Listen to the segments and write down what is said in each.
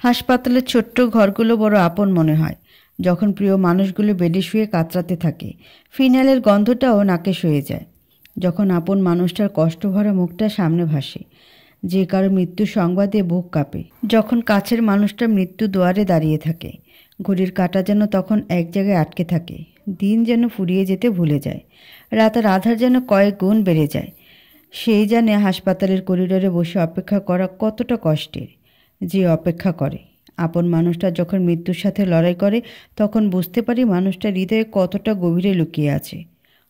হাসপাতালের ছোট্ট ঘরগুলো বড় আপন মনে হয় যখন প্রিয় মানুষগুলো বেডে শুয়ে কাতরাতে থাকে। ফিনাইলের গন্ধটাও নাকে সয়ে যায় যখন আপন মানুষটার কষ্টভরা মুখটা সামনে ভাসে। যে কারো মৃত্যুর সংবাদে বুক কাঁপে যখন কাছের মানুষটা মৃত্যু দুয়ারে দাঁড়িয়ে থাকে। ঘড়ির কাঁটা যেন তখন এক জায়গায় আটকে থাকে। দিন যেন ফুরিয়ে যেতে ভুলে যায়। রাতের আধার যেন কয়েক গুণ বেড়ে যায়। সেই জানে হাসপাতালের করিডোরে বসে অপেক্ষা করা কতটা কষ্টের। যে অপেক্ষা করে আপন মানুষটা যখন মৃত্যুর সাথে লড়াই করে তখন বুঝতে পারি মানুষটার হৃদয়ে কতটা গভীরে লুকিয়ে আছে।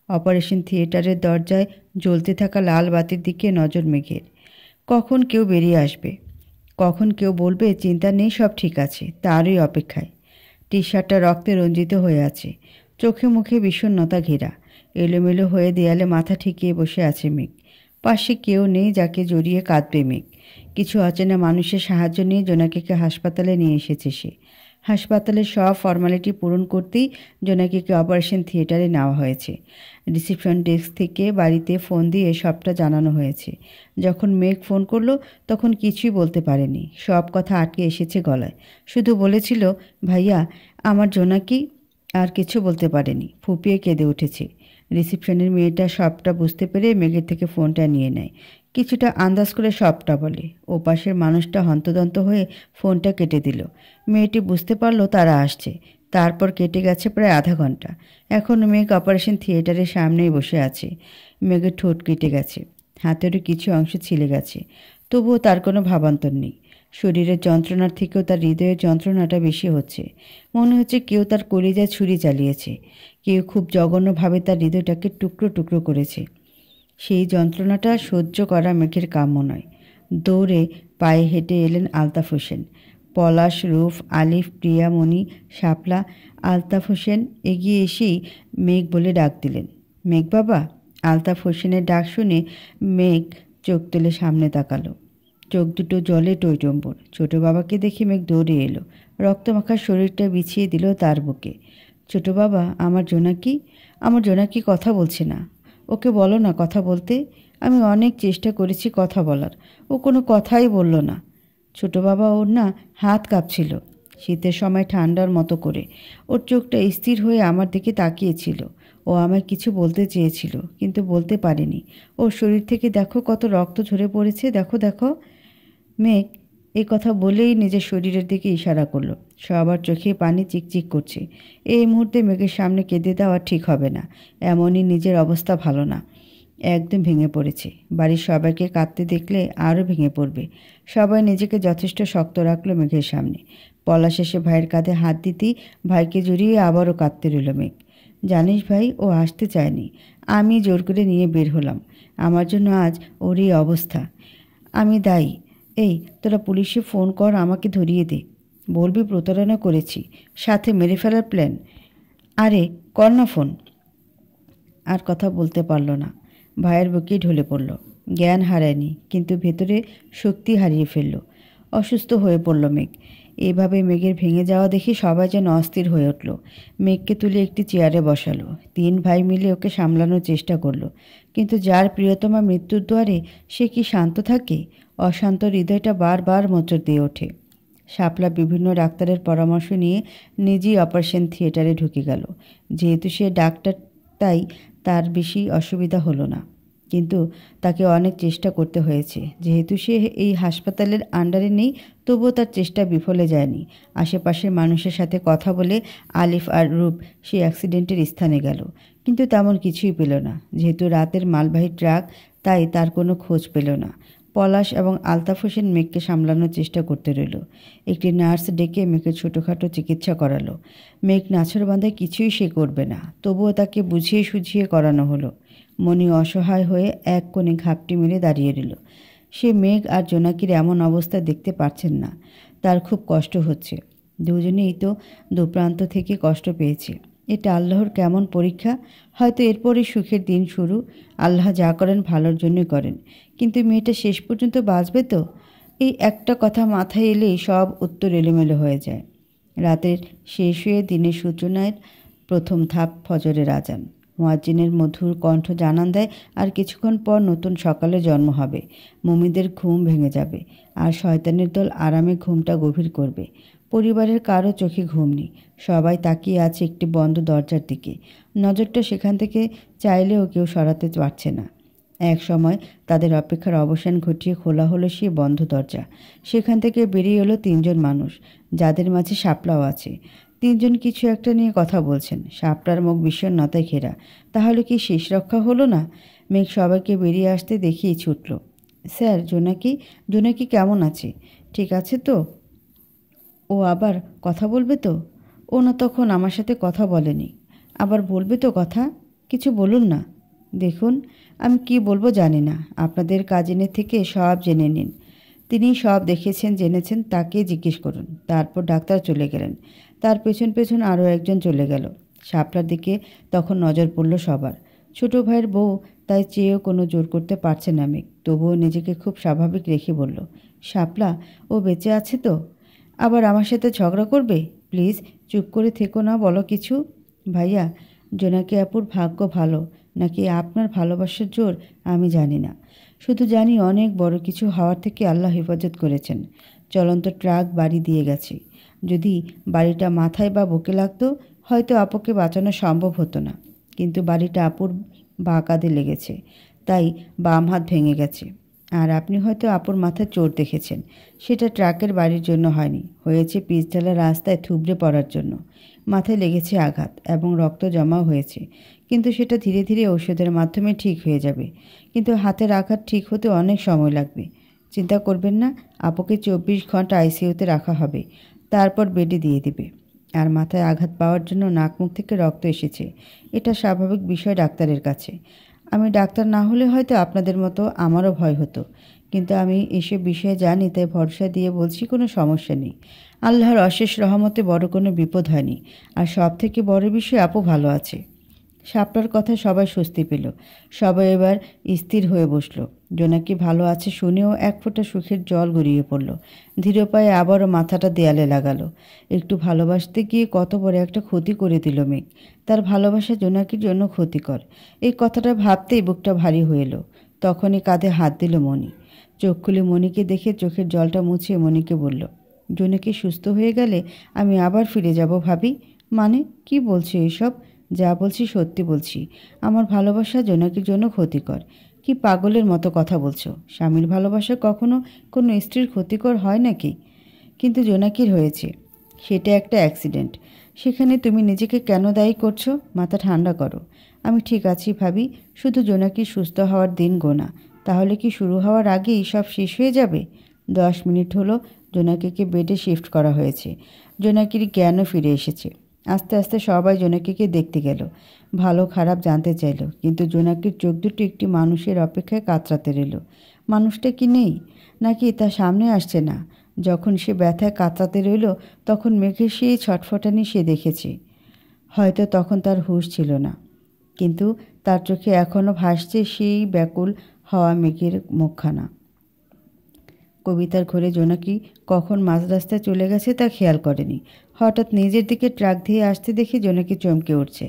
অপারেশন থিয়েটারের দরজায় জ্বলতে থাকা লাল বাতির দিকে নজর মেঘের। কখন কেউ বেরিয়ে আসবে, কখন কেউ বলবে চিন্তা নেই, সব ঠিক আছে, তারই অপেক্ষায়। টি শার্টটা রক্তে রঞ্জিত হয়ে আছে, চোখে মুখে বিষণ্ণতা ঘেরা। এলোমেলো হয়ে দেয়ালে মাথা ঠেকিয়ে বসে আছে মেঘ। পাশে কেউ নেই যাকে জড়িয়ে কাঁদবে মেঘ। কিছু অচেনা মানুষের সাহায্য নিয়ে জোনাকিকে হাসপাতালে নিয়ে এসেছে সে। হাসপাতালের সব ফর্মালিটি পূরণ করতেই জোনাকিকে অপারেশন থিয়েটারে নেওয়া হয়েছে। রিসেপশন ডেস্ক থেকে বাড়িতে ফোন দিয়ে সবটা জানানো হয়েছে। যখন মেঘ ফোন করলো তখন কিছুই বলতে পারেনি, সব কথা আটকে এসেছে গলায়। শুধু বলেছিল ভাইয়া আমার জোনাকি। আর কিছু বলতে পারেনি, ফুপিয়ে কেঁদে উঠেছে। রিসেপশনের মেয়েটা সবটা বুঝতে পেরে মেঘের থেকে ফোনটা নিয়ে নেয়। কিছুটা আন্দাজ করে সবটা বলে। ওপাশের মানুষটা হন্তদন্ত হয়ে ফোনটা কেটে দিল। মেয়েটি বুঝতে পারলো তারা আসছে। তারপর কেটে গেছে প্রায় আধা ঘন্টা। এখন মেঘ অপারেশন থিয়েটারের সামনেই বসে আছে। মেঘের ঠোঁট কেটে গেছে, হাতেরও কিছু অংশ ছিলে গেছে, তবুও তার কোনো ভাবান্তর নেই। শরীরের যন্ত্রণার থেকেও তার হৃদয়ের যন্ত্রণাটা বেশি হচ্ছে। মনে হচ্ছে কেউ তার কলিজায় ছুরি চালিয়েছে, কেউ খুব জঘন্যভাবে তার হৃদয়টাকে টুকরো টুকরো করেছে। সেই যন্ত্রণাটা সহ্য করা মেঘের কাম্য নয়। দৌড়ে পায়ে হেঁটে এলেন আলতাফ হোসেন। পলাশ, রুফ, আলিফ, প্রিয়া, মণি, শাপলা। আলতাফ হোসেন এগিয়ে এসেই মেঘ বলে ডাক দিলেন, মেঘ বাবা। আলতাফ হোসেনের ডাক শুনে মেঘ চোখ তুলে সামনে তাকালো। চোখ দুটো জলে টইটম্বর। ছোটো বাবাকে দেখে মেঘ দৌড়ে এলো। রক্তমাখা শরীরটা বিছিয়ে দিল তার বুকে। ছোটো বাবা, আমার জোনাকি, আমার জোনাকি কথা বলছে না। ওকে বলো না কথা বলতে। আমি অনেক চেষ্টা করেছি কথা বলার, ও কোনো কথাই বলল না। ছোটো বাবা, ওর না হাত কাঁপছিল, শীতের সময় ঠান্ডার মতো করে। ওর চোখটা স্থির হয়ে আমার দিকে তাকিয়েছিল। ও আমায় কিছু বলতে চেয়েছিল কিন্তু বলতে পারেনি। ওর শরীর থেকে দেখো কত রক্ত ঝরে পড়েছে, দেখো দেখো। মেঘ এই কথা বলেই নিজের শরীরের দিকে ইশারা করলো। সবার চোখে পানি চিকচিক করছে। এই মুহূর্তে মেঘের সামনে কেঁদে দেওয়া ঠিক হবে না। এমনই নিজের অবস্থা ভালো না, একদম ভেঙে পড়েছে। বাড়ির সবাইকে কাঁদতে দেখলে আরও ভেঙে পড়বে। সবাই নিজেকে যথেষ্ট শক্ত রাখলো মেঘের সামনে। পলাশ এসে ভাইয়ের কাঁধে হাত দিতেই ভাইকে জড়িয়ে আবারও কাঁদতে রইল মেঘ। জানিস ভাই, ও আসতে চায়নি, আমি জোর করে নিয়ে বের হলাম। আমার জন্য আজ ওর এই অবস্থা। আমি দায়ী। এই তোরা পুলিশে ফোন কর, আমাকে ধরিয়ে দে। বলবি প্রতারণা করেছি, সাথে মেরে ফেলার প্ল্যান। আরে কর না ফোন। আর কথা বলতে পারল না। ভাইয়ের বুকে ঢলে পড়ল। জ্ঞান হারায়নি, কিন্তু ভেতরে শক্তি হারিয়ে ফেলল। অসুস্থ হয়ে পড়ল মেঘ। এভাবে মেঘের ভেঙে যাওয়া দেখে সবাই যেন অস্থির হয়ে উঠল। মেঘকে তুলে একটি চেয়ারে বসালো। 3 ভাই মিলে ওকে সামলানোর চেষ্টা করলো। কিন্তু যার প্রিয়তমা মৃত্যুর দুয়ারে সে কি শান্ত থাকে? অশান্ত হৃদয়টা বারবার মোচড় দিয়ে ওঠে। শাপলা বিভিন্ন ডাক্তারের পরামর্শ নিয়ে নিজেই অপারেশন থিয়েটারে ঢুকে গেল। যেহেতু সে ডাক্তার, তাই তার বেশি অসুবিধা হলো না। কিন্তু তাকে অনেক চেষ্টা করতে হয়েছে। যেহেতু সে এই হাসপাতালের আন্ডারে নেই, তবুও তার চেষ্টা বিফলে যায়নি। আশেপাশের মানুষের সাথে কথা বলে আলিফ আর রূপ সেই অ্যাক্সিডেন্টের স্থানে গেল, কিন্তু তেমন কিছুই পেল না। যেহেতু রাতের মালবাহী ট্রাক, তাই তার কোনো খোঁজ পেল না। পলাশ এবং আলতাফ হোসেন মেঘকে সামলানোর চেষ্টা করতে রইল। একটি নার্স ডেকে মেঘের ছোটোখাটো চিকিৎসা করালো। মেঘ নাছোড়বান্ধায় কিছুই সে করবে না, তবুও তাকে বুঝিয়ে সুঝিয়ে করানো হলো। মনি অসহায় হয়ে এক কোণে ঘাপটি মেরে দাঁড়িয়ে রইল। সে মেঘ আর জোনাকির এমন অবস্থা দেখতে পারছেন না। তার খুব কষ্ট হচ্ছে। দুজনেই তো দুপ্রান্ত থেকে কষ্ট পেয়েছে। এটা আল্লাহর কেমন পরীক্ষা! হয়তো এরপরই সুখের দিন শুরু। আল্লাহ যা করেন ভালোর জন্যই করেন। কিন্তু মেয়েটা শেষ পর্যন্ত বাঁচবে তো? এই একটা কথা মাথায় এলেই সব উত্তর এলোমেলো হয়ে যায়। রাতের শেষ হয়ে দিনের সূচনার প্রথম ধাপ ফজরের আজান। মুয়াজ্জিনের মধুর কণ্ঠ জানান দেয় আর কিছুক্ষণ পর নতুন সকালে জন্ম হবে। মুমিনদের ঘুম ভেঙে যাবে। আর শয়তানের দল আরামে ঘুমটা গভীর করবে। পরিবারের কারো চোখে ঘুম নেই, সবাই তাকিয়ে আছে একটি বন্ধ দরজার দিকে। নজরটা সেখান থেকে চাইলেও কেউ সরাতে পারছে না। এক সময় তাদের অপেক্ষার অবসান ঘটিয়ে খোলা হলো সে বন্ধ দরজা। সেখান থেকে বেরিয়ে এলো তিনজন মানুষ, যাদের মাঝে শাপলাও আছে। তিনজন কিছু একটা নিয়ে কথা বলছেন। শাপলার মুখ বিষণ্ণতায় ঘেরা। তাহলে কি শেষ রক্ষা হলো না? মেঘ সবাইকে বেরিয়ে আসতে দেখিয়ে ছুটল। স্যার, জোনাকি কেমন আছে? ঠিক আছে তো? ও আবার কথা বলবে তো? ও না তখন আমার সাথে কথা বলেনি, আবার বলবে তো কথা? কিছু বলুন না। দেখুন, আমি কি বলবো জানি না। আপনাদের কাজিনের থেকে সব জেনে নিন। তিনি সব দেখেছেন জেনেছেন, তাকে জিজ্ঞেস করুন। তারপর ডাক্তার চলে গেলেন। তার পেছন পেছন আরও একজন চলে গেল। শাপলার দিকে তখন নজর পড়ল সবার। ছোট ভাইয়ের বউ, তাই চেয়েও কোনো জোর করতে পারছে না মেঘ। তবুও নিজেকে খুব স্বাভাবিক রেখে বলল, শাপলা, ও বেঁচে আছে তো? আবার আমার সাথে ঝগড়া করবে? প্লিজ চুপ করে থেকো না, বলো কিছু। ভাইয়া, জোনাকি আপুর ভাগ্য ভালো নাকি আপনার ভালোবাসার জোর আমি জানি না। শুধু জানি অনেক বড় কিছু হওয়ার থেকে আল্লাহ হেফাজত করেছেন। চলন্ত ট্রাক বাড়ি দিয়ে গেছে। যদি বাড়িটা মাথায় বা বুকে লাগতো, হয়তো আপুকে বাঁচানো সম্ভব হতো না। কিন্তু বাড়িটা আপুর বাঁ কাঁধে লেগেছে, তাই বাম হাত ভেঙে গেছে। আর আপনি হয়তো আপুর মাথায় চোট দেখেছেন। সেটা ট্রাকের বাড়ির জন্য হয়নি, হয়েছে পিচঢালা রাস্তায় থুবড়ে পড়ার জন্য। মাথায় লেগেছে আঘাত এবং রক্ত জমাও হয়েছে, কিন্তু সেটা ধীরে ধীরে ওষুধের মাধ্যমে ঠিক হয়ে যাবে। কিন্তু হাতের আঘাত ঠিক হতে অনেক সময় লাগবে। চিন্তা করবেন না, আপুকে 24 ঘন্টা আইসিইউতে রাখা হবে, তারপর বেডে দিয়ে দিবে। আর মাথায় আঘাত পাওয়ার জন্য নাক মুখ থেকে রক্ত এসেছে, এটা স্বাভাবিক বিষয় ডাক্তারের কাছে। আমি ডাক্তার না হলে হয়তো আপনাদের মতো আমারও ভয় হতো, কিন্তু আমি এসব বিষয়ে জানি, তাই ভরসা দিয়ে বলছি কোনো সমস্যা নেই। আল্লাহর অশেষ রহমতে বড় কোনো বিপদ হয়নি। আর সব থেকে বড় বিষয়, আপু ভালো আছে। শাপলার কথায় সবাই স্বস্তি পেল। সবাই এবার স্থির হয়ে বসল। জোনাকি ভালো আছে শুনেও এক ফোঁটা সুখের জল গড়িয়ে পড়ল। ধীর পায়ে আবারও মাথাটা দেয়ালে লাগালো। একটু ভালোবাসতে গিয়ে কত বড় একটা ক্ষতি করে দিল মেঘ। তার ভালোবাসা জোনাকির জন্য ক্ষতিকর, এই কথাটা ভাবতেই বুকটা ভারী হয়ে এলো। তখনই কাঁধে হাত দিল মণি। চোখ খুলে মণিকে দেখে চোখের জলটা মুছিয়ে মণিকে বলল, জোনাকি সুস্থ হয়ে গেলে আমি আবার ফিরে যাব ভাবি। মানে কি বলছো এসব? যা বলছি সত্যি বলছি। আমার ভালোবাসা জোনাকির জন্য ক্ষতিকর। কি পাগলের মতো কথা বলছো? স্বামীর ভালোবাসা কখনো কোনো স্ত্রীর ক্ষতিকর হয় নাকি? কিন্তু জোনাকির হয়েছে, সেটা একটা অ্যাক্সিডেন্ট। সেখানে তুমি নিজেকে কেন দায়ী করছো? মাথা ঠান্ডা করো। আমি ঠিক আছি ভাবি, শুধু জোনাকির সুস্থ হওয়ার দিন গোনা। তাহলে কি শুরু হওয়ার আগেই সব শেষ হয়ে যাবে? 10 মিনিট হলো জোনাকিকে বেডে শিফট করা হয়েছে। জোনাকির জ্ঞানও ফিরে এসেছে। আস্তে আস্তে সবাই জোনাকিকে দেখতে গেল, ভালো খারাপ জানতে চাইল। কিন্তু জোনাকির চোখ দুটো একটি মানুষের অপেক্ষায় কাতরাতে রইল। মানুষটা কি নেই, নাকি তার সামনে আসছে না? যখন সে ব্যথায় কাতরাতে রইল, তখন মেঘের সেই ছটফটানি সে দেখেছে। হয়তো তখন তার হুঁশ ছিল না, কিন্তু তার চোখে এখনও ভাসছে সেই ব্যাকুল হওয়া মেঘের মুখখানা। কবিতার ঘরে জোনাকি কখন মাঝ রাস্তায় চলে গেছে তা খেয়াল করেনি। হঠাৎ নিজের দিকে ট্রাক দিয়ে আসতে দেখে জোনাকি চমকে উঠছে,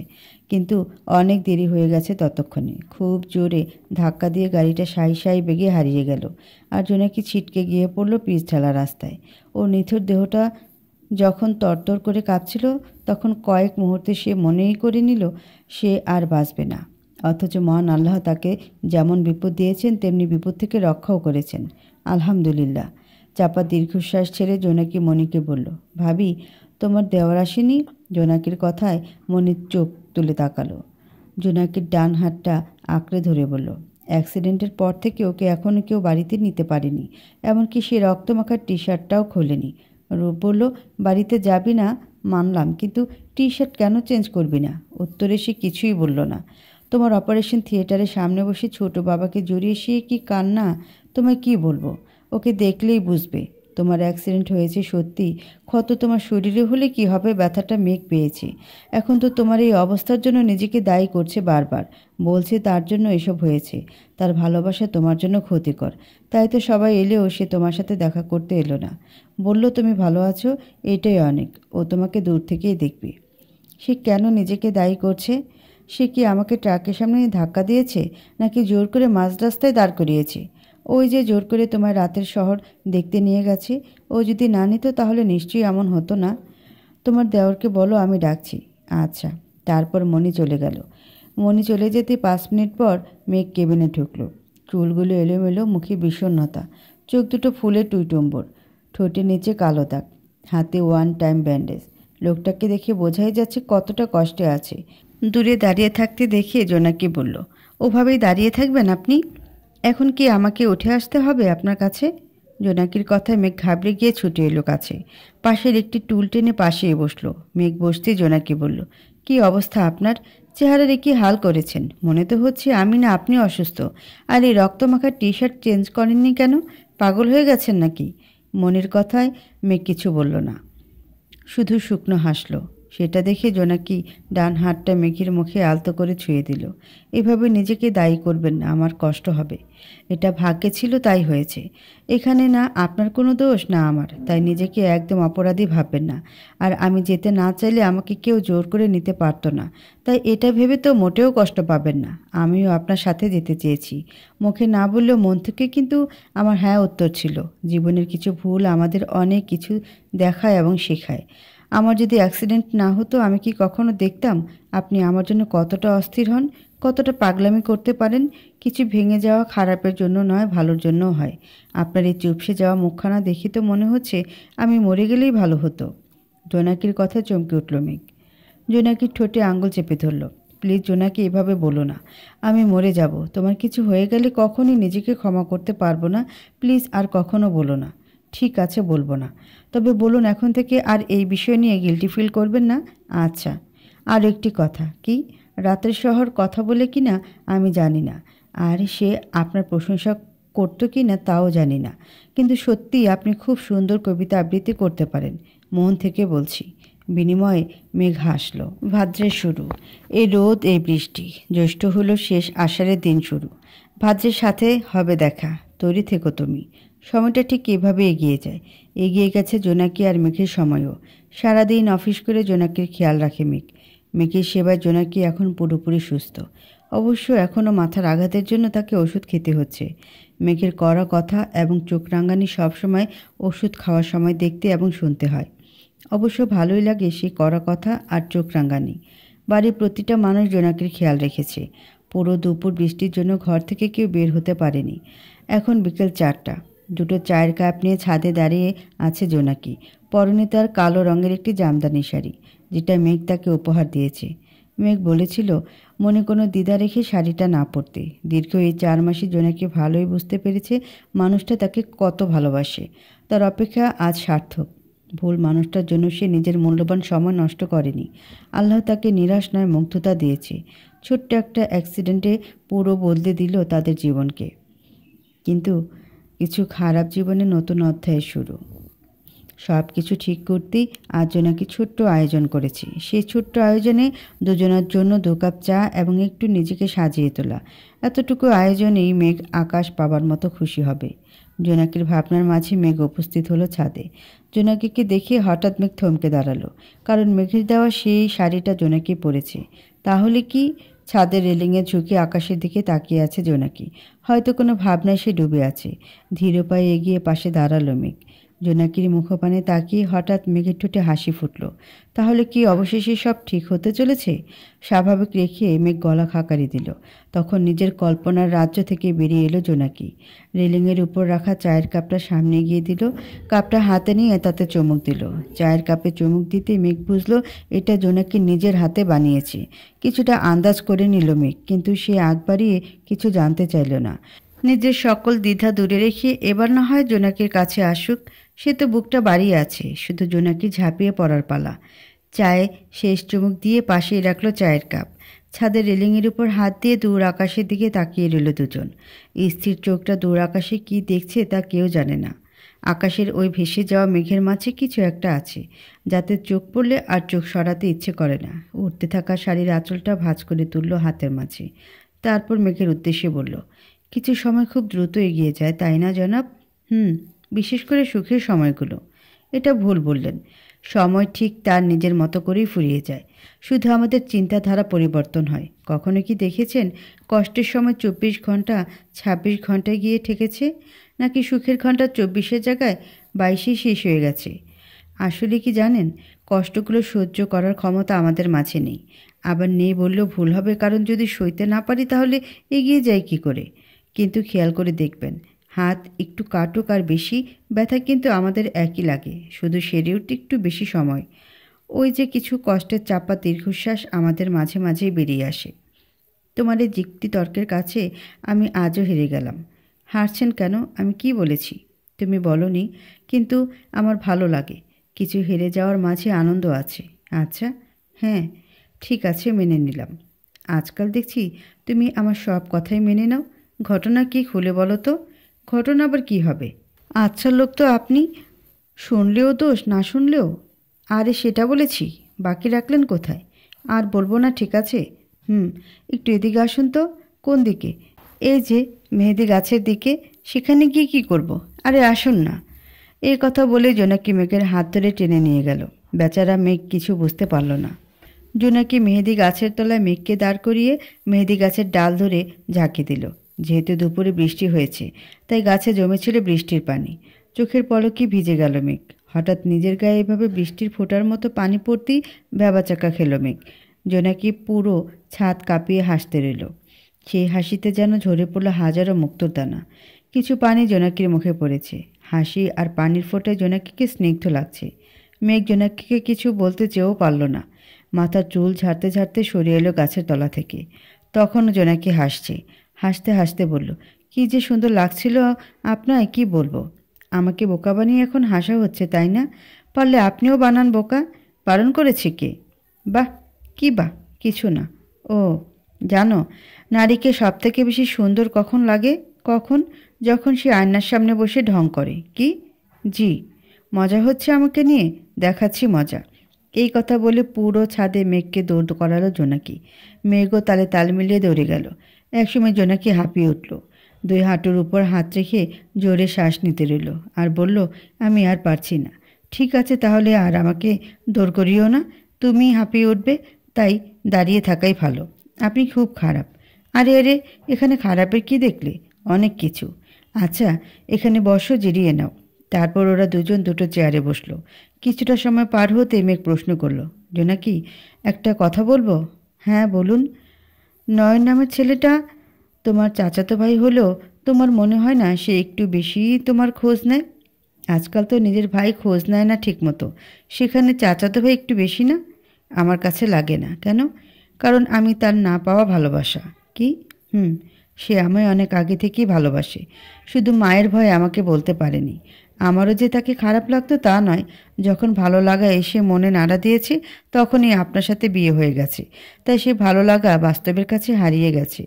কিন্তু অনেক দেরি হয়ে গেছে ততক্ষণে। খুব জোরে ধাক্কা দিয়ে গাড়িটা সাই সাই বেগে হারিয়ে গেল, আর জোনাকি ছিটকে গিয়ে পড়ল পিচঢালা রাস্তায়। ও নিথর দেহটা যখন তরতর করে কাঁপছিল, তখন কয়েক মুহূর্তে সে মনেই করে নিল সে আর বাঁচবে না। অথচ মহান আল্লাহ তাকে যেমন বিপদ দিয়েছেন, তেমনি বিপদ থেকে রক্ষাও করেছেন। আলহামদুলিল্লাহ। চাপা দীর্ঘশ্বাস ছেড়ে জোনাকি মণিকে বলল, ভাবি, তোমার দেওয়ার আসেনি? জোনাকির কথায় মণির চোখ তুলে তাকালো। জোনাকির ডান হাতটা আঁকড়ে ধরে বলল, অ্যাক্সিডেন্টের পর থেকে ওকে এখনও কেউ বাড়িতে নিতে পারেনি, এমনকি সে রক্তমাখার টি শার্টটাও খোলেনি। রূপ বলল, বাড়িতে যাবি না মানলাম, কিন্তু টি শার্ট কেন চেঞ্জ করবি না? উত্তরে সে কিছুই বলল না। তোমার অপারেশন থিয়েটারের সামনে বসে ছোট বাবাকে জড়িয়ে সে কি কান্না! তোমায় কি বলবো, ওকে দেখলেই বুঝবে। তোমার অ্যাক্সিডেন্ট হয়েছে সত্যি, ক্ষত তোমার শরীরে হলে কি হবে, ব্যথাটা মেঘ পেয়েছে। এখন তো তোমার এই অবস্থার জন্য নিজেকে দায়ী করছে বারবার, বলছে তার জন্য এসব হয়েছে। তার ভালোবাসা তোমার জন্য ক্ষতিকর, তাই তো সবাই এলেও সে তোমার সাথে দেখা করতে এলো না। বলল তুমি ভালো আছো, এটাই অনেক। ও তোমাকে দূর থেকেই দেখবে। সে কেন নিজেকে দায়ী করছে? সে কি আমাকে ট্রাকের সামনে ধাক্কা দিয়েছে, নাকি জোর করে মাঝ রাস্তায় দাঁড় করিয়েছে? ওই যে জোর করে তোমার রাতের শহর দেখতে নিয়ে গেছে, ও যদি না নিত তাহলে নিশ্চয়ই এমন হতো না। তোমার দেওরকে বলো আমি ডাকছি। আচ্ছা। তারপর মণি চলে গেল। মণি চলে যেতে 5 মিনিট পর মেঘ কেবিনে ঢুকলো। চুলগুলো এলোমেলো, মুখে বিষণ্ণতা, চোখ দুটো ফুলে টুইটুম্বর, ঠোঁটের নিচে কালো দাগ, হাতে 1 টাইম ব্যান্ডেজ। লোকটাকে দেখে বোঝাই যাচ্ছে কতটা কষ্টে আছে। দূরে দাঁড়িয়ে থাকতে দেখে জোনাকি বলল, ওভাবেই দাঁড়িয়ে থাকবেন আপনি? এখন কি আমাকে উঠে আসতে হবে আপনার কাছে? জোনাকির কথায় মেঘ ঘাবড়ে গিয়ে ছুটে এলো কাছে। পাশের একটি টুল টেনে পাশেই বসলো। মেঘ বসতেই জোনাকি বলল, কি অবস্থা আপনার? চেহারার কি হাল করেছেন? মনে তো হচ্ছে আমি না আপনি অসুস্থ। আর এই রক্তমাখা টি শার্ট চেঞ্জ করেননি কেন? পাগল হয়ে গেছেন নাকি? মনির কথায় মেঘ কিছু বলল না, শুধু শুকনো হাসল। সেটা দেখে জোনাকি ডান হাতটা মেঘের মুখে আলতো করে ছুঁয়ে দিল। এভাবে নিজেকে দায়ী করবেন না, আমার কষ্ট হবে। এটা ভাগ্যে ছিল তাই হয়েছে। এখানে না আপনার কোনো দোষ না আমার, তাই নিজেকে একদম অপরাধী ভাববেন না। আর আমি যেতে না চাইলে আমাকে কেউ জোর করে নিতে পারতো না, তাই এটা ভেবে তো মোটেও কষ্ট পাবেন না। আমিও আপনার সাথে যেতে চেয়েছি, মুখে না বললেও মন থেকে কিন্তু আমার হ্যাঁ উত্তর ছিল। জীবনের কিছু ভুল আমাদের অনেক কিছু দেখায় এবং শেখায়। আমার যদি অ্যাক্সিডেন্ট না হতো আমি কি কখনো দেখতাম আপনি আমার জন্য কতটা অস্থির হন, কতটা পাগলামি করতে পারেন। কিছু ভেঙে যাওয়া খারাপের জন্য নয়, ভালোর জন্যও হয়। আপনার এই চুপসে যাওয়া মুখখানা দেখে তো মনে হচ্ছে আমি মরে গেলেই ভালো হতো। জোনাকির কথা চমকে উঠল মেঘ। জোনাকির ঠোঁটে আঙুল চেপে ধরল। প্লিজ জোনাকি, এভাবে বলো না। আমি মরে যাব, তোমার কিছু হয়ে গেলে কখনই নিজেকে ক্ষমা করতে পারবো না। প্লিজ আর কখনো বলো না। ঠিক আছে, বলবো না। তবে বলুন এখন থেকে আর এই বিষয় নিয়ে গিল্টি ফিল করবেন না। আচ্ছা। আর একটি কথা। কি? রাতের শহর কথা বলে কি না আমি জানি না, আর সে আপনার প্রশংসা করতো কি না তাও জানি না, কিন্তু সত্যিই আপনি খুব সুন্দর কবিতা আবৃত্তি করতে পারেন, মন থেকে বলছি। বিনিময়ে মেঘ হাসল। ভাদ্রের শুরু, এই রোদ, এই বৃষ্টি। জ্যৈষ্ঠ হলো শেষ, আষাঢ়ের দিন শুরু। ভাদ্রের সাথে হবে দেখা, তৈরি থেকো তুমি। সময়টা ঠিক এভাবে এগিয়ে যায়। এগিয়ে গেছে জোনাকি আর মেঘের সময়ও। সারাদিন অফিস করে জোনাকির খেয়াল রাখে মেঘ। মেঘের সেবায় জোনাকি এখন পুরোপুরি সুস্থ। অবশ্য এখনও মাথার আঘাতের জন্য তাকে ওষুধ খেতে হচ্ছে। মেঘের কড়া কথা এবং চোখ রাঙানি সবসময় ওষুধ খাওয়ার সময় দেখতে এবং শুনতে হয়। অবশ্য ভালোই লাগে সেই কড়া কথা আর চোখ রাঙানি। বাড়ির প্রতিটা মানুষ জোনাকির খেয়াল রেখেছে। পুরো দুপুর বৃষ্টির জন্য ঘর থেকে কেউ বের হতে পারেনি। এখন বিকেল 4টা। দুটো চায়ের কাপ নিয়ে ছাদে দাঁড়িয়ে আছে জোনাকি। পরনে তার কালো রঙের একটি জামদানি শাড়ি, যেটা মেঘ তাকে উপহার দিয়েছে। মেঘ বলেছিল মনে কোনো দ্বিধা রেখে শাড়িটা না পরতে। দীর্ঘ এই 4 মাসে জোনাকি ভালোই বুঝতে পেরেছে মানুষটা তাকে কত ভালোবাসে। তার অপেক্ষা আজ সার্থক। ভুল মানুষটার জন্য সে নিজের মূল্যবান সময় নষ্ট করেনি। আল্লাহ তাকে নিরাশ নয়, মুগ্ধতা দিয়েছে। ছোট্ট একটা অ্যাক্সিডেন্টে পুরো বদলে দিল তাদের জীবনকে। কিন্তু কিছু খারাপ জীবনে নতুন অধ্যায়ের শুরু। সব কিছু ঠিক করতেই আজ জোনাকি ছোট্ট আয়োজন করেছি। সেই ছোট্ট আয়োজনে দুজনের জন্য 2 কাপ চা এবং একটু নিজেকে সাজিয়ে তোলা। এতটুকু আয়োজনেই মেঘ আকাশ পাবার মতো খুশি হবে। জোনাকির ভাবনার মাঝে মেঘ উপস্থিত হলো ছাদে। জোনাকিকে দেখে হঠাৎ মেঘ থমকে দাঁড়ালো, কারণ মেঘের দেওয়া সেই শাড়িটা জোনাকি পরেছে। তাহলে কি? ছাদের রেলিংয়ে ঝুঁকে আকাশের দিকে তাকিয়ে আছে জোনাকি। হয়তো কোনো ভাবনায় সে ডুবে আছে। ধীর পায়ে এগিয়ে পাশে দাঁড়ালো মেঘ। জোনাকির মুখপানে তাকিয়ে হঠাৎ মেঘের ঠোঁটে হাসি ফুটল। তাহলে কি অবশেষে সব ঠিক হতে চলেছে? স্বাভাবিক রেখে মেঘ গলা খাকারি দিল। তখন নিজের কল্পনার রাজ্য থেকে বেরিয়ে এলো জোনাকি। রেলিংয়ের উপর রাখা চায়ের কাপটা সামনে গিয়ে দিল। কাপটা হাতে নিয়ে তাতে চুমুক দিল। চায়ের কাপে চুমুক দিতে মেঘ বুঝলো এটা জোনাকি নিজের হাতে বানিয়েছে। কিছুটা আন্দাজ করে নিল মেঘ, কিন্তু সে আগ বাড়িয়ে কিছু জানতে চাইল না। নিজের সকল দ্বিধা দূরে রেখে এবার না হয় জোনাকির কাছে আসুক। সে তো বুকটা বাড়িয়ে আছে, শুধু জোনাকি ঝাঁপিয়ে পড়ার পালা। চায়ে শেষ চুমুক দিয়ে পাশেই রাখলো চায়ের কাপ। ছাদের রেলিংয়ের উপর হাত দিয়ে দূর আকাশের দিকে তাকিয়ে রইল দুজন। স্থির চোখটা দূর আকাশে কি দেখছে তা কেউ জানে না। আকাশের ওই ভেসে যাওয়া মেঘের মাঝে কিছু একটা আছে, যাতে চোখ পড়লে আর চোখ সরাতে ইচ্ছে করে না। উঠতে থাকা শাড়ির আঁচলটা ভাঁজ করে তুলল হাতের মাঝে। তারপর মেঘের উদ্দেশ্যে বলল, কিছু সময় খুব দ্রুত এগিয়ে যায়, তাই না জনাব? বিশেষ করে সুখের সময়গুলো। এটা ভুল বললেন। সময় ঠিক তার নিজের মতো করেই ফুরিয়ে যায়, শুধু আমাদের চিন্তাধারা পরিবর্তন হয়। কখনো কি দেখেছেন কষ্টের সময় 24 ঘন্টা 26 ঘন্টায় গিয়ে ঠেকেছে, নাকি সুখের ঘন্টা 24-এর জায়গায় 22-এই শেষ হয়ে গেছে? আসলে কি জানেন, কষ্টগুলো সহ্য করার ক্ষমতা আমাদের মাঝে নেই। আবার নেই বললেও ভুল হবে, কারণ যদি সইতে না পারি তাহলে এগিয়ে যাই কী করে? কিন্তু খেয়াল করে দেখবেন, হাত একটু কাটুক আর বেশি, ব্যথা কিন্তু আমাদের একই লাগে, শুধু সেরে উঠতে একটু বেশি সময়। ওই যে কিছু কষ্টের চাপা দীর্ঘশ্বাস আমাদের মাঝে মাঝেই বেরিয়ে আসে। তোমার এই যুক্তি তর্কের কাছে আমি আজও হেরে গেলাম। হারছেন কেন? আমি কি বলেছি? তুমি বলনি, কিন্তু আমার ভালো লাগে। কিছু হেরে যাওয়ার মাঝে আনন্দ আছে। আচ্ছা, হ্যাঁ, ঠিক আছে, মেনে নিলাম। আজকাল দেখছি তুমি আমার সব কথাই মেনে নাও। ঘটনা কি খুলে বলো তো? ঘটনা আবার কি হবে? আচ্ছা লোক তো আপনি, শুনলেও দোষ, না শুনলেও। আরে সেটা বলেছি, বাকি রাখলেন কোথায়? আর বলবো না, ঠিক আছে? একটু এদিকে আসুন তো। কোন দিকে? এই যে মেহেদি গাছের দিকে। সেখানে গিয়ে কী করব? আরে আসুন না। এই কথা বলে জোনাকি মেঘের হাত ধরে টেনে নিয়ে গেল। বেচারা মেঘ কিছু বুঝতে পারল না। জোনাকি মেহেদি গাছের তলায় মেঘকে দাঁড় করিয়ে মেহেদি গাছের ডাল ধরে ঝাঁকি দিল। যেহেতু দুপুরে বৃষ্টি হয়েছে, তাই গাছে জমেছিল বৃষ্টির পানি। চোখের পলকে ভিজে গেল মেঘ। হঠাৎ নিজের গায়ে এভাবে বৃষ্টির ফোঁটার মতো পানি পড়তেই ভ্যাবাচাকা খেল মেঘ। জোনাকি পুরো ছাদ কাঁপিয়ে হাসতে রইল। সেই হাসিতে যেন ঝরে পড়ল হাজারো মুক্তোর দানা। কিছু পানি জোনাকির মুখে পড়েছে। হাসি আর পানির ফোঁটায় জোনাকিকে স্নিগ্ধ লাগছে। মেঘ জোনাকিকে কিছু বলতে চেয়েও পারল না। মাথার চুল ঝাড়তে ঝাড়তে সরে এলো গাছের তলা থেকে। তখনও জোনাকি হাসছে। হাসতে হাসতে বলল, কী যে সুন্দর লাগছিল আপনায়, কি বলবো। আমাকে বোকা বানিয়ে এখন হাসা হচ্ছে, তাই না? পারলে আপনিও বানান বোকা। বারণ করেছে কে? বাহ, কি বাহ? কিছু না। ও, জানো, নারীকে সবথেকে বেশি সুন্দর কখন লাগে? কখন? যখন সে আয়নার সামনে বসে ঢং করে। কি? জি। মজা হচ্ছে আমাকে নিয়ে? দেখাচ্ছি মজা। এই কথা বলে পুরো ছাদে মেঘকে দৌড় করালো জোনাকি। মেঘও তালে তাল মিলিয়ে দৌড়ে গেল। একসময় জোনাকি হাঁপিয়ে উঠল। দুই হাঁটুর উপর হাত রেখে জোরে শ্বাস নিতে রইল আর বলল, আমি আর পারছি না। ঠিক আছে, তাহলে আর আমাকে দৌড় করিও না। তুমি হাঁপিয়ে উঠবে, তাই দাঁড়িয়ে থাকাই ভালো। আপনি খুব খারাপ। আরে আরে, এখানে খারাপের কি দেখলে? অনেক কিছু। আচ্ছা, এখানে বসো, জিরিয়ে নাও। তারপর ওরা দুজন দুটো চেয়ারে বসলো। কিছুটা সময় পার হতে মেঘ প্রশ্ন করলো, জোনাকি, একটা কথা বলবো? হ্যাঁ, বলুন। নয়ন নামের ছেলেটা তোমার চাচাতো ভাই হলেও তোমার মনে হয় না সে একটু বেশি তোমার খোঁজ নেয়? আজকাল তো নিজের ভাই খোঁজ নেয় না ঠিক মতো, সেখানে চাচাতো ভাই একটু বেশি না? আমার কাছে লাগে না। কেন? কারণ আমি তার না পাওয়া ভালোবাসা। কি? হুম, সে আমায় অনেক আগে থেকেই ভালোবাসে, শুধু মায়ের ভয়ে আমাকে বলতে পারেনি। আমারও যে তাকে খারাপ লাগতো তা নয়। যখন ভালো লাগা এসে মনে নাড়া দিয়েছে, তখনই আপনার সাথে বিয়ে হয়ে গেছে। তাই সে ভালো লাগা বাস্তবের কাছে হারিয়ে গেছে।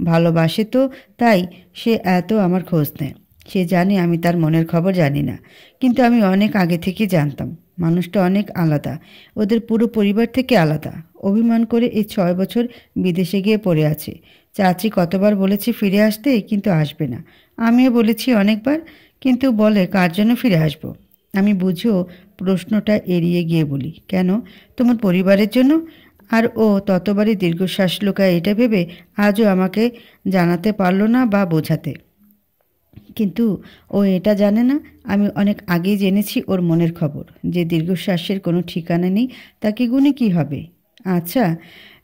ভালোবাসে তো, তাই সে এত আমার খোঁজ নেয়। সে জানে আমি তার মনের খবর জানি না, কিন্তু আমি অনেক আগে থেকেই জানতাম। মানুষটা অনেক আলাদা, ওদের পুরো পরিবার থেকে আলাদা। অভিমান করে এই 6 বছর বিদেশে গিয়ে পড়ে আছে। চাচি কতবার বলেছে ফিরে আসতে, কিন্তু আসবে না। আমিও বলেছি অনেকবার, কিন্তু বলে কার জন্য ফিরে আসব। আমি বুঝেও প্রশ্নটা এড়িয়ে গিয়ে বলি, কেন? তোমার পরিবারের জন্য। আর ও ততবারই দীর্ঘশ্বাস লুকায় এটা ভেবে আজও আমাকে জানাতে পারল না বা বোঝাতে। কিন্তু ও এটা জানে না, আমি অনেক আগেই জেনেছি ওর মনের খবর। যে দীর্ঘশ্বাসের কোনো ঠিকানা নেই, তাকে গুণে কী হবে? আচ্ছা,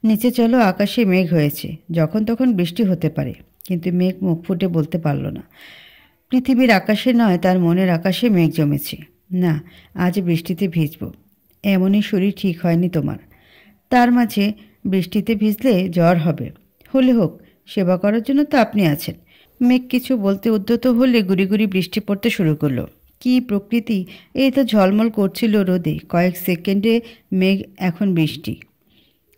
নিচে চলো, আকাশে মেঘ হয়েছে, যখন তখন বৃষ্টি হতে পারে। কিন্তু মেঘ মুখ ফুটে বলতে পারল না। পৃথিবীর আকাশে নয়, তার মনের আকাশে মেঘ জমেছে। না, আজ বৃষ্টিতে ভিজব। এমনই শরীর ঠিক হয়নি তোমার। তার মাঝে বৃষ্টিতে ভিজলে জ্বর হবে। হলে হোক, সেবা করার জন্য তো আপনি আছেন। মেঘ কিছু বলতে উদ্যত হলে গুড়ি গুড়ি বৃষ্টি পড়তে শুরু করলো। কি প্রকৃতি! এই তো ঝলমল করছিল রোদে, কয়েক সেকেন্ডে মেঘ এখন বৃষ্টি।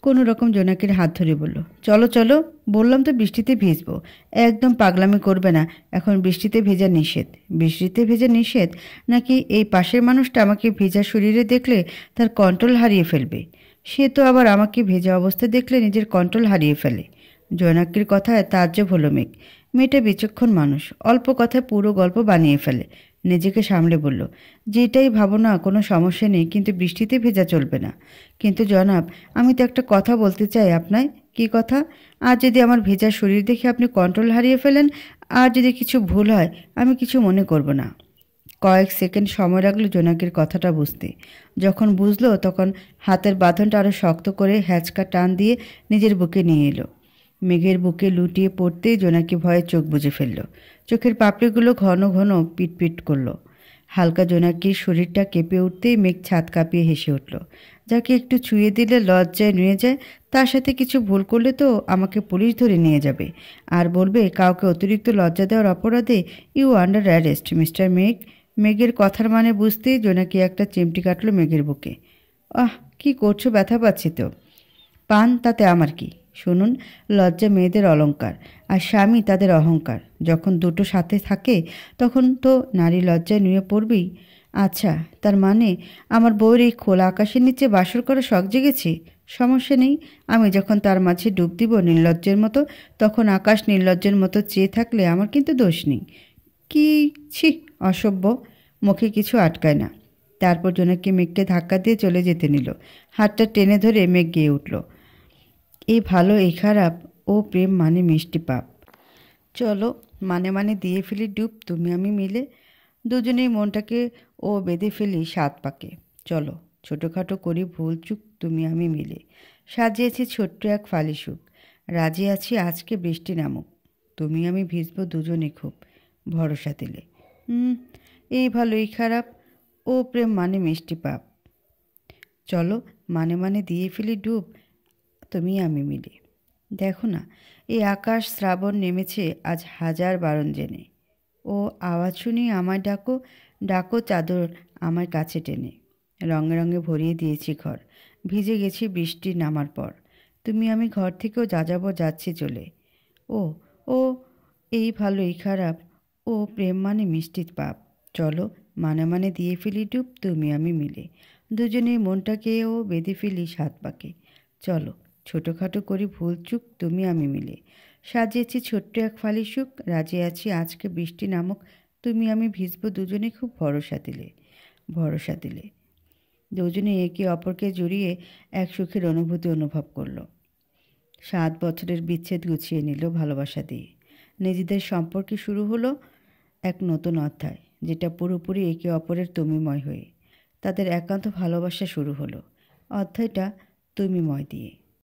কোনো রকম জোনাকির হাত ধরে বলল, চলো চলো, বললাম তো বৃষ্টিতে ভিজবো। একদম পাগলামি করবে না, এখন বৃষ্টিতে ভেজা নিষেধ। বৃষ্টিতে ভেজা নিষেধ? নাকি এই পাশের মানুষটা আমাকে ভেজা শরীরে দেখলে তার কন্ট্রোল হারিয়ে ফেলবে? সে তো আবার আমাকে ভেজা অবস্থায় দেখলে নিজের কন্ট্রোল হারিয়ে ফেলে। জোনাকির কথায় তাজ্জব হলো মেঘ। মেয়েটা বিচক্ষণ মানুষ, অল্প কথায় পুরো গল্প বানিয়ে ফেলে। নিজেকে সামলে বলল, যেটাই ভাবো না কোনো সমস্যা নেই, কিন্তু বৃষ্টিতে ভেজা চলবে না। কিন্তু জনাব, আমি তো একটা কথা বলতে চাই আপনায়। কি কথা? আর যদি আমার ভেজা শরীর দেখে আপনি কন্ট্রোল হারিয়ে ফেলেন, আর যদি কিছু ভুল হয়, আমি কিছু মনে করব না। কয়েক সেকেন্ড সময় লাগলো জোনাকির কথাটা বুঝতে। যখন বুঝলো তখন হাতের বাঁধনটা আরও শক্ত করে হ্যাঁচকা টান দিয়ে নিজের বুকে নিয়ে এলো। মেঘের বুকে লুটিয়ে পড়তেই জোনাকি ভয়ে চোখ বুজে ফেলল। চোখের পাপড়িগুলো ঘন ঘন পিটপিট করলো। হালকা জোনাকির শরীরটা কেঁপে উঠতেই মেঘ ছাদ কাঁপিয়ে হেসে উঠল। যাকে একটু ছুঁয়ে দিলে লজ্জায় নুয়ে যায়, তার সাথে কিছু ভুল করলে তো আমাকে পুলিশ ধরে নিয়ে যাবে আর বলবে কাউকে অতিরিক্ত লজ্জা দেওয়ার অপরাধে ইউ আন্ডার অ্যারেস্ট মিস্টার মেঘ। মেঘের কথার মানে বুঝতেই জোনাকি একটা চিমটি কাটলো মেঘের বুকে। আহ, কি করছো? ব্যথা পাচ্ছি তো। পান, তাতে আমার কি? শুনুন, লজ্জা মেয়েদের অলংকার আর স্বামী তাদের অহংকার। যখন দুটো সাথে থাকে তখন তো নারী লজ্জায় নুয়ে পড়বেই। আচ্ছা, তার মানে আমার বউয়ের এই খোলা আকাশের নিচে বাসর করা শখ জেগেছে? সমস্যা নেই, আমি যখন তার মাঝে ডুব দিব নির্লজ্জের মতো, তখন আকাশ নির্লজ্জের মতো চেয়ে থাকলে আমার কিন্তু দোষ নেই। কি? ছি, অসভ্য। মুখে কিছু আটকায় না। তারপর জোনাকি মেঘকে ধাক্কা দিয়ে চলে যেতে নিল। হাতটা টেনে ধরে মেঘ গিয়ে উঠল, এই ভালো এই খারাপ, ও প্রেম মানে মিষ্টি পাপ। চলো, মানে মানে দিয়ে ফেলি ডুব তুমি আমি মিলে। দুজনেই মনটাকে ও বেঁধে ফেলি সাত পাকে। চলো, ছোটোখাটো করি ভুল চুক তুমি আমি মিলে। সাজিয়েছি ছোট্ট এক ফালি সুখ, রাজি আছি আজকে বৃষ্টি নামুক, তুমি আমি ভিজবো দুজনে খুব, ভরসা দিলে। এই ভালো এই খারাপ, ও প্রেম মানে মিষ্টি পাপ। চলো, মানে মানে দিয়ে ফেলি ডুব তুমি আমি মিলে। দেখো না, এই আকাশ শ্রাবণ নেমেছে আজ হাজার বারণ জেনে। ও আওয়াজ শুনি আমায় ডাকো, ডাকো চাদর আমার কাছে টেনে। রঙে রঙে ভরিয়ে দিয়েছি ঘর, ভিজে গেছি বৃষ্টি নামার পর। তুমি আমি ঘর থেকেও যাযাবর যাচ্ছি চলে। ও, ও, এই ভালো এই খারাপ, ও প্রেম মানে মিষ্টি পাপ। চলো, মানে মানে দিয়ে ফেলি ডুব তুমি আমি মিলে। দুজনেই মনটাকেও বেঁধে ফেলি সাত পাকে। চলো, ছোটোখাটো করি ভুল চুক তুমি আমি মিলে। সাজিয়েছি ছোট্ট এক ফালি সুখ, রাজি আছি আজকে বৃষ্টি নামক, তুমি আমি ভিজবো দুজনে খুব, ভরসা দিলে। ভরসা দিলে। দুজনে একে অপরকে জড়িয়ে এক সুখের অনুভূতি অনুভব করলো। 7 বছরের বিচ্ছেদ গুছিয়ে নিল ভালোবাসা দিয়ে। নিজেদের সম্পর্কে শুরু হলো এক নতুন অধ্যায়, যেটা পুরোপুরি একে অপরের তুমিময় হয়ে। তাদের একান্ত ভালোবাসা শুরু হলো, অধ্যায়টা তুমিময় দিয়ে।